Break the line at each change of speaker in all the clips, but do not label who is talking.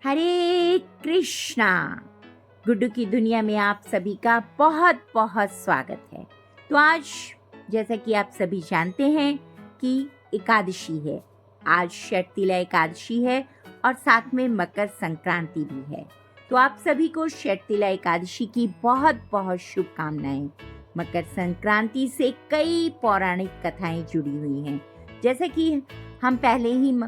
हरे कृष्णा। गुड्डू की दुनिया में आप सभी का बहुत बहुत स्वागत है। तो आज जैसा कि आप सभी जानते हैं कि एकादशी है। आज शर्तिला एकादशी है और साथ में मकर संक्रांति भी है। तो आप सभी को शर्तिला एकादशी की बहुत बहुत शुभकामनाएं। मकर संक्रांति से कई पौराणिक कथाएं जुड़ी हुई हैं। जैसे कि हम पहले ही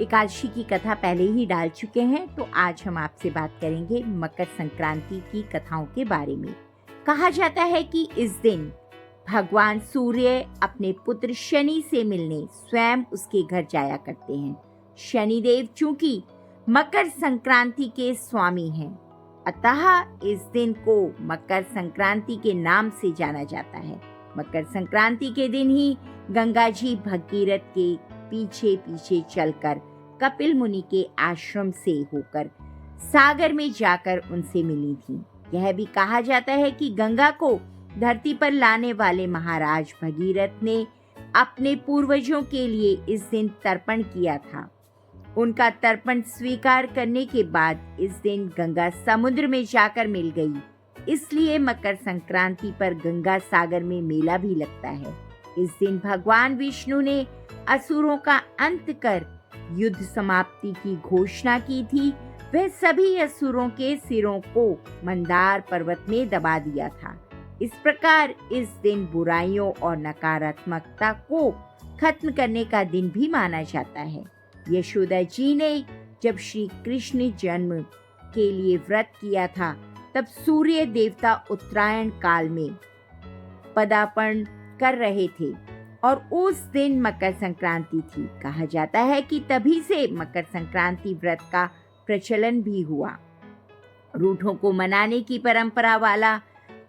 एकादशी की कथा पहले ही डाल चुके हैं, तो आज हम आपसे बात करेंगे मकर संक्रांति की कथाओं के बारे में। कहा जाता है कि इस दिन भगवान सूर्य अपने पुत्र शनि से मिलने स्वयं उसके घर जाया करते हैं। शनिदेव चूंकि मकर संक्रांति के स्वामी हैं, अतः इस दिन को मकर संक्रांति के नाम से जाना जाता है। मकर संक्रांति के दिन ही गंगा जी भगीरथ के पीछे पीछे चलकर कपिल मुनि के आश्रम से होकर सागर में जाकर उनसे मिली थी। यह भी कहा जाता है कि गंगा को धरती पर लाने वाले महाराज भगीरथ ने अपने पूर्वजों के लिए इस दिन तर्पण किया था। उनका तर्पण स्वीकार करने के बाद इस दिन गंगा समुद्र में जाकर मिल गई। इसलिए मकर संक्रांति पर गंगा सागर में मेला भी लगता है। इस दिन भगवान विष्णु ने असुरों का अंत कर युद्ध समाप्ति की घोषणा की थी। वह सभी असुरों के सिरों को मंदार पर्वत में दबा दिया था। इस प्रकार इस दिन बुराइयों और नकारात्मकता को खत्म करने का दिन भी माना जाता है। यशोदा जी ने जब श्री कृष्ण जन्म के लिए व्रत किया था, तब सूर्य देवता उत्तरायण काल में पदार्पण कर रहे थे और उस दिन मकर संक्रांति थी। कहा जाता है कि तभी से मकर संक्रांति व्रत का प्रचलन भी हुआ। रूठों को मनाने की परंपरा वाला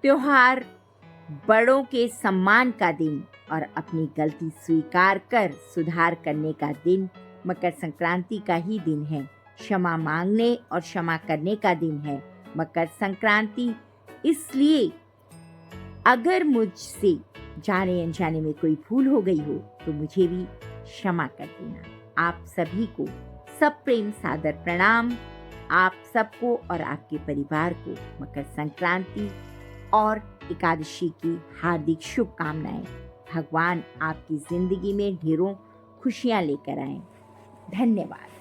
त्योहार, बड़ों के सम्मान का दिन और अपनी गलती स्वीकार कर सुधार करने का दिन मकर संक्रांति का ही दिन है। क्षमा मांगने और क्षमा करने का दिन है मकर संक्रांति। इसलिए अगर मुझसे जाने अनजाने में कोई भूल हो गई हो तो मुझे भी क्षमा कर देना। आप सभी को सब प्रेम सादर प्रणाम। आप सबको और आपके परिवार को मकर संक्रांति और एकादशी की हार्दिक शुभकामनाएं। भगवान आपकी जिंदगी में ढेरों खुशियां लेकर आए। धन्यवाद।